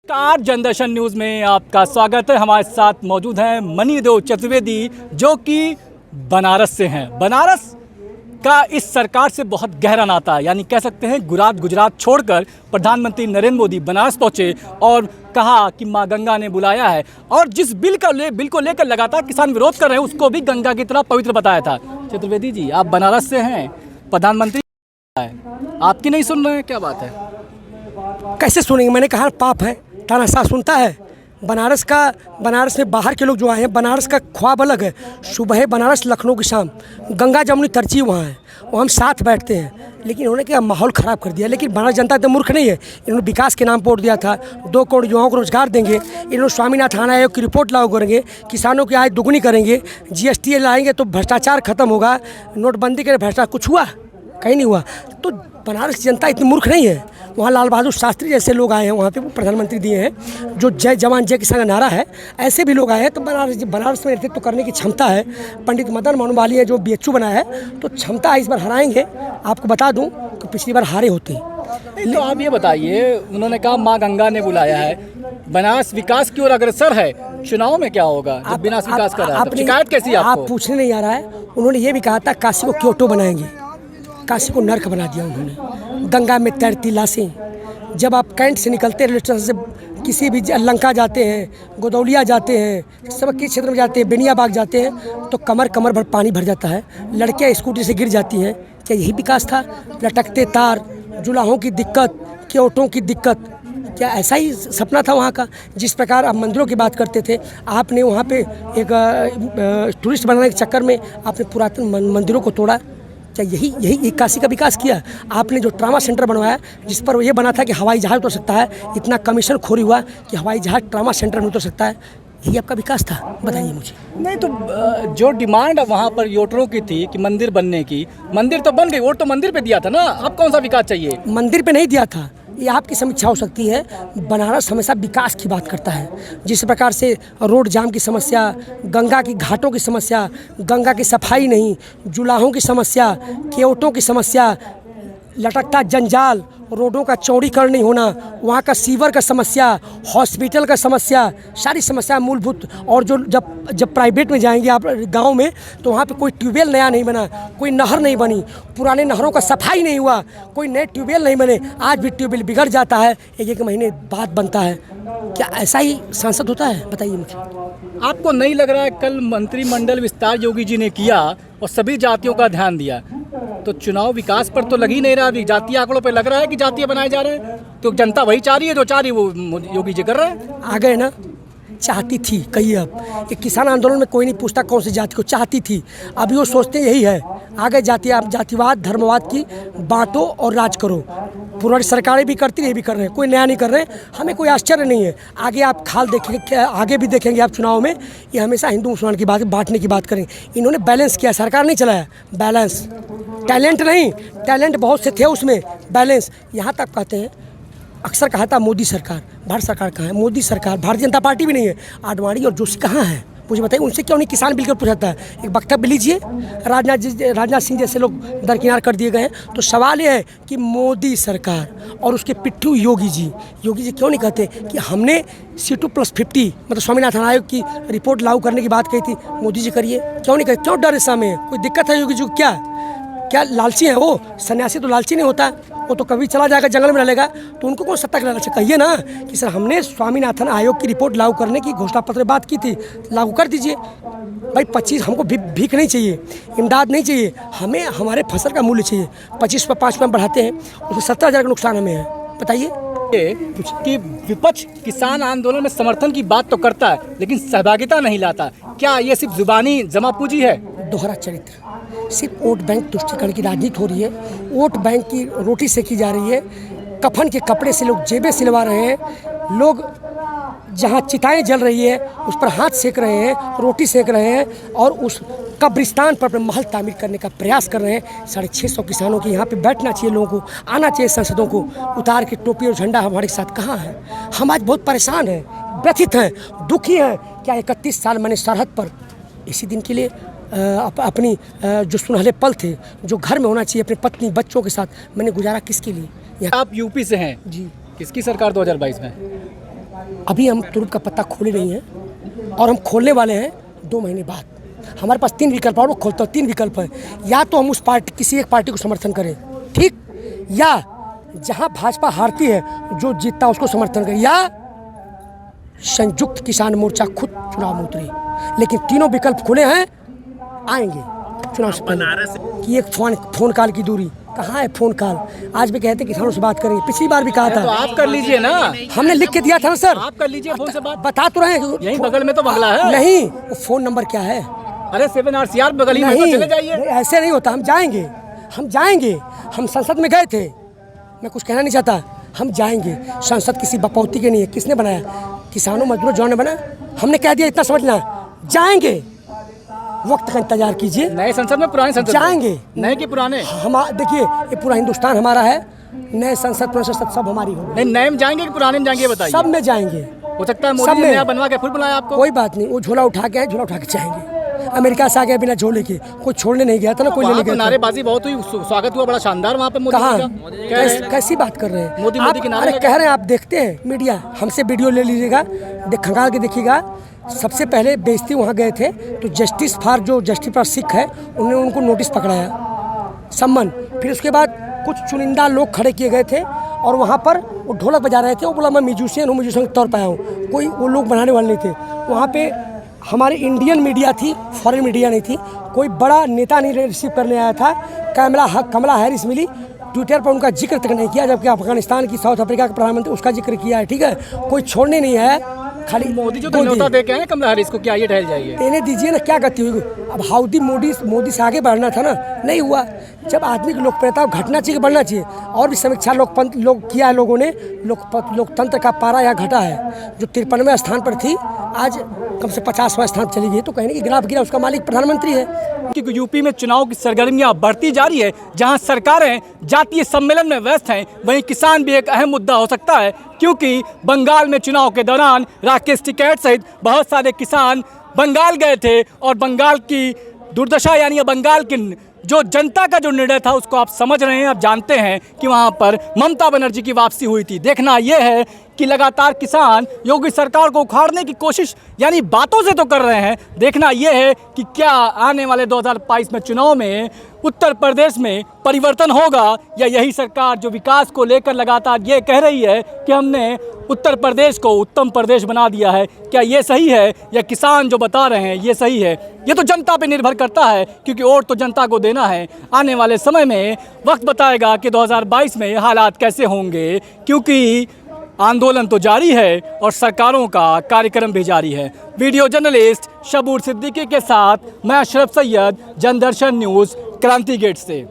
नमस्कार, जनदर्शन न्यूज़ में आपका स्वागत है। हमारे साथ मौजूद हैं मणिदेव चतुर्वेदी, जो कि बनारस से हैं। बनारस का इस सरकार से बहुत गहरा नाता है, यानी कह सकते हैं गुजरात छोड़कर प्रधानमंत्री नरेंद्र मोदी बनारस पहुंचे और कहा कि मां गंगा ने बुलाया है। और जिस बिल को लेकर लगातार किसान विरोध कर रहे हैं, उसको भी गंगा की तरह पवित्र बताया था। चतुर्वेदी जी, आप बनारस से हैं, प्रधानमंत्री है, आपकी नहीं सुन रहे हैं, क्या बात है? कैसे सुनेंगे? मैंने कहा पाप है, तानाशाह सुनता है। बनारस में बाहर के लोग जो आए हैं, बनारस का ख्वाब अलग है। सुबह बनारस, लखनऊ की शाम, गंगा जमुनी तरजीह वहाँ है, वो हम साथ बैठते हैं। लेकिन उन्होंने क्या माहौल ख़राब कर दिया। लेकिन बनारस जनता तो मूर्ख नहीं है। इन्होंने विकास के नाम पर वोट दिया था, 2 करोड़ युवाओं को रोजगार देंगे, इन्होंने स्वामीनाथन आयोग की रिपोर्ट लागू करेंगे, किसानों की आय दुगुनी करेंगे, GST लाएंगे तो भ्रष्टाचार खत्म होगा, नोटबंदी के भ्रष्टाचार कुछ हुआ? कहीं नहीं हुआ। तो बनारस जनता इतनी मूर्ख नहीं है। वहाँ लाल बहादुर शास्त्री जैसे लोग आए हैं, वहाँ पे प्रधानमंत्री दिए हैं, जो जय जवान जय किसान का नारा है, ऐसे भी लोग आए हैं। तो बनारस में नेतृत्व करने की क्षमता है। पंडित मदन मोहन मालवीय जो BHU बनाया है, तो क्षमता है, इस बार हराएंगे। आपको बता दूं कि पिछली बार हारे होते हैं। तो आप ये बताइए, उन्होंने कहा माँ गंगा ने बुलाया है, बनारस विकास की ओर अग्रसर है, चुनाव में क्या होगा जब बिना विकास कर रहा है? शिकायत कैसी है आपको? आप पूछने नहीं आ रहा है। उन्होंने ये भी कहा था काशी को क्योटो बनाएंगे, काशी को नर्क बना दिया उन्होंने। गंगा में तैरती लाशें, जब आप कैंट से निकलते रेलवे स्टेशन से किसी भी लंका जाते हैं, गोदौलिया जाते हैं, सब किस क्षेत्र में जाते हैं, बेनियाबाग जाते हैं, तो कमर भर पानी भर जाता है, लड़कियाँ स्कूटी से गिर जाती हैं। क्या यही विकास था? लटकते तार, जुलाहों की दिक्कत, क्योटों की दिक्कत, क्या ऐसा ही सपना था वहाँ का? जिस प्रकार आप मंदिरों की बात करते थे, आपने वहाँ पे एक टूरिस्ट बनाने के चक्कर में आपने पुरातन मंदिरों को तोड़ा। क्या यही काशी का विकास किया? आपने जो ट्रामा सेंटर बनवाया, जिस पर ये बना था कि हवाई जहाज उतर सकता है, इतना कमीशन खोरी हुआ कि हवाई जहाज ट्रामा सेंटर में उतर सकता है, यही आपका विकास था? बताइए मुझे। नहीं तो जो डिमांड वहाँ पर योटरों की थी कि मंदिर बनने की, मंदिर तो बन गई, वोट तो मंदिर पे दिया था ना, अब कौन सा विकास चाहिए? मंदिर पे नहीं दिया था, ये आपकी समीक्षा हो सकती है। बनारस हमेशा विकास की बात करता है। जिस प्रकार से रोड जाम की समस्या, गंगा की घाटों की समस्या, गंगा की सफाई नहीं, जुलाहों की समस्या, क्योटों की समस्या, लटकता जंजाल, रोडों का चौड़ीकरण नहीं होना, वहाँ का सीवर का समस्या, हॉस्पिटल का समस्या, सारी समस्या मूलभूत। और जो जब प्राइवेट में जाएंगे आप गांव में, तो वहाँ पे कोई ट्यूबवेल नया नहीं बना, कोई नहर नहीं बनी, पुराने नहरों का सफाई नहीं हुआ, कोई नए ट्यूबवेल नहीं बने। आज भी ट्यूबवेल बिगड़ जाता है, 1 महीने बाद बनता है। क्या ऐसा ही सांसद होता है? बताइए मुझे। आपको नहीं लग रहा है कल मंत्रिमंडल विस्तार योगी जी ने किया और सभी जातियों का ध्यान दिया, तो चुनाव विकास पर तो लग ही नहीं रहा? अभी जातीय आंकड़ों पे लग रहा है कि जातीय बनाए जा रहे हैं, तो जनता वही चाह रही है, जो चाह रही है वो योगी जी कर रहे हैं। आ गए ना? चाहती थी, कहिए अब। ये किसान आंदोलन में कोई नहीं पूछता कौन सी जाति को चाहती थी, अभी वो सोचते यही है। आगे जातिवाद धर्मवाद की बांटो और राज करो। पुरानी सरकारें भी करती रही, भी कर रहे हैं, कोई नया नहीं कर रहे हैं, हमें कोई आश्चर्य नहीं है। आगे आप खाल देखेंगे, आगे भी देखेंगे आप चुनाव में, ये हमेशा हिंदू मुसलमान की बात, बांटने की बात करेंगे। इन्होंने बैलेंस किया, सरकार नहीं चलाया, बैलेंस। टैलेंट नहीं, टैलेंट बहुत से थे उसमें, बैलेंस। यहाँ तक कहते हैं, अक्सर कहा था मोदी सरकार, भारत सरकार कहाँ है? मोदी सरकार, भारतीय जनता पार्टी भी नहीं है। आडवाणी और जोशी कहाँ है? मुझे बताइए, उनसे क्यों नहीं किसान बिल को पूछता है? एक वक्तव्य लीजिए। राजनाथ सिंह जैसे लोग दरकिनार कर दिए गए हैं। तो सवाल ये है कि मोदी सरकार और उसके पिट्ठू योगी जी क्यों नहीं कहते कि हमने C2+50 मतलब स्वामीनाथन आयोग की रिपोर्ट लागू करने की बात कही थी, मोदी जी करिए? क्यों नहीं कहते? क्यों डर इस समय? कोई दिक्कत है योगी जी को? क्या लालची है वो? सन्यासी तो लालची नहीं होता, वो तो कभी चला जाएगा, जंगल में रहेगा, तो उनको कौन सत्ता का लालच? कहिए ना कि सर हमने स्वामीनाथन आयोग की रिपोर्ट लागू करने की घोषणा पत्र में बात की थी, लागू कर दीजिए भाई। 25 हमको भीख नहीं चाहिए, इमदाद नहीं चाहिए, हमें हमारे फसल का मूल्य चाहिए। 25 पर 5 बढ़ाते हैं, उसमें 70,000 का नुकसान हमें है। बताइए कि विपक्ष किसान आंदोलन में समर्थन की बात तो करता है, लेकिन सहभागिता नहीं लाता। क्या ये सिर्फ जुबानी जमापूंजी है? दोहरा चरित्र, सिर्फ वोट बैंक तुष्टीकरण की राजनीति हो रही है। वोट बैंक की रोटी सेकी जा रही है, कफन के कपड़े से लोग जेबें सिलवा रहे हैं, लोग जहाँ चिताएं जल रही है उस पर हाथ सेक रहे हैं, रोटी सेक रहे हैं, और उस कब्रिस्तान पर अपने महल तामीर करने का प्रयास कर रहे हैं। 650 किसानों की यहाँ पे बैठना चाहिए, लोगों को आना चाहिए, सांसदों को उतार के टोपी और झंडा हमारे साथ कहाँ है? हम आज बहुत परेशान हैं, व्यथित हैं, दुखी हैं। क्या 31 साल मैंने सरहद पर इसी दिन के लिए अपनी जो सुनहरे पल थे, जो घर में होना चाहिए अपनी पत्नी बच्चों के साथ, मैंने गुजारा किसके लिए? आप यूपी से हैं जी। किसकी सरकार 2022 में? अभी हम तुरंत का पत्ता खोले नहीं हैं और हम खोलने वाले हैं 2 महीने बाद। हमारे पास 3 विकल्प और वो खोलता है 3 विकल्प है। या तो हम उस पार्टी किसी एक पार्टी को समर्थन करें, ठीक, या जहां भाजपा हारती है जो जीतता है उसको समर्थन करें, या संयुक्त किसान मोर्चा खुद चुनाव में उतरे। लेकिन तीनों विकल्प खुले हैं, आएंगे चुनाव से पहले। कि एक फोन कॉल की दूरी, कहाँ है फोन कॉल? आज भी कहते किसानों से बात करेंगे, पिछली बार भी कहा था। तो आप कर लीजिए ना, हमने लिख के दिया था ना सर। आप कर लीजिए फोन से बात। बता तो रहे हैं, यहीं बगल में तो बंगला है। नहीं, वो फोन नंबर क्या है? अरे 7 RCR बगल ही में, तो चले जाइए। नहीं, ऐसे नहीं होता। हम जाएंगे। हम संसद में गए थे, मैं कुछ कहना नहीं चाहता, हम जाएंगे। संसद किसी बपौती के नहीं है। किसने बनाया? किसानों मजदूरों जौन ने बनाया। हमने कह दिया, इतना समझना, जाएंगे, वक्त का इंतजार कीजिए। नए संसद में, पुराने संसद जाएंगे, नए के पुराने। हम देखिए, ये पूरा हिंदुस्तान हमारा है। नए संसद पुराने संसद सब हमारी होगी। नहीं, नए में जाएंगे कि पुराने में जाएंगे, बताइए। सब में जाएंगे। हो सकता है मोदी ने नया बनवा के फिर बुलाया आपको। कोई बात नहीं, वो झोला उठा के जाएंगे। अमेरिका से आ गया बिना झोले के, कोई छोड़ने नहीं गया था ना, कोई लेने गया था। नारेबाजी बहुत हुई, स्वागत हुआ बड़ा शानदार वहाँ पे। मोदी कहाँ? का कैसी बात कर रहे हैं? मोदी के नारे अरे कह रहे हैं, आप देखते हैं मीडिया, हमसे वीडियो ले लीजिएगा, खंगाल के देखिएगा। सबसे पहले बेइज्जती वहाँ गए थे तो जस्टिस फॉर सिख है, उन्होंने उनको नोटिस पकड़ाया, सम्मन। फिर उसके बाद कुछ चुनिंदा लोग खड़े किए गए थे और वहाँ पर वो ढोलक बजा रहे थे। वो बोला मैं म्यूजिशियन हूँ, म्यूजिशियन के तौर पर आया हूँ। कोई वो लोग बनाने वाले नहीं थे वहाँ पे। हमारी इंडियन मीडिया थी, फॉरेन मीडिया नहीं थी। कोई बड़ा नेता नहीं रिसीव करने आया था। कमला हैरिस मिली, ट्विटर पर उनका जिक्र तक नहीं किया, जबकि अफगानिस्तान की, साउथ अफ्रीका के प्रधानमंत्री उसका जिक्र किया है, ठीक है। कोई छोड़ने नहीं है, खाली मोदी जो न्योता दे के आए कमला हैरिस को, क्या ये ठहर जाइए? देने दीजिए ना, क्या गति हुई? अब हाउदी मोदी से आगे बढ़ना था ना, नहीं हुआ। जब आदमी की लोकप्रियता घटना चाहिए, बढ़ना चाहिए। और भी समीक्षा किया है लोगों ने। लोकतंत्र का पारा यहाँ घटा है। जो 53वें स्थान पर थी, आज कम से 50वां स्थान चली गई। तो कहने की ग्राफ गिरा, उसका मालिक प्रधानमंत्री है। क्योंकि यूपी में चुनाव की सरगर्मियां बढ़ती जा रही है। जहां सरकारें जातीय सम्मेलन में व्यस्त हैं, वहीं किसान भी एक अहम मुद्दा हो सकता है। क्योंकि बंगाल में चुनाव के दौरान राकेश टिकैत सहित बहुत सारे किसान बंगाल गए थे और बंगाल की दुर्दशा, यानी बंगाल की जो जनता का जो निर्णय था उसको आप समझ रहे हैं। आप जानते हैं कि वहाँ पर ममता बनर्जी की वापसी हुई थी। देखना यह है कि लगातार किसान योगी सरकार को उखाड़ने की कोशिश, यानी बातों से तो कर रहे हैं। देखना यह है कि क्या आने वाले 2022 में चुनाव में उत्तर प्रदेश में परिवर्तन होगा, या यही सरकार जो विकास को लेकर लगातार ये कह रही है कि हमने उत्तर प्रदेश को उत्तम प्रदेश बना दिया है, क्या ये सही है, या किसान जो बता रहे हैं ये सही है? ये तो जनता पे निर्भर करता है, क्योंकि वोट तो जनता को देना है। आने वाले समय में वक्त बताएगा कि 2022 में हालात कैसे होंगे, क्योंकि आंदोलन तो जारी है और सरकारों का कार्यक्रम भी जारी है। वीडियो जर्नलिस्ट शबूर सिद्दीकी के साथ मैं अशरफ सैयद, जनदर्शन न्यूज़, क्रांति गेट से।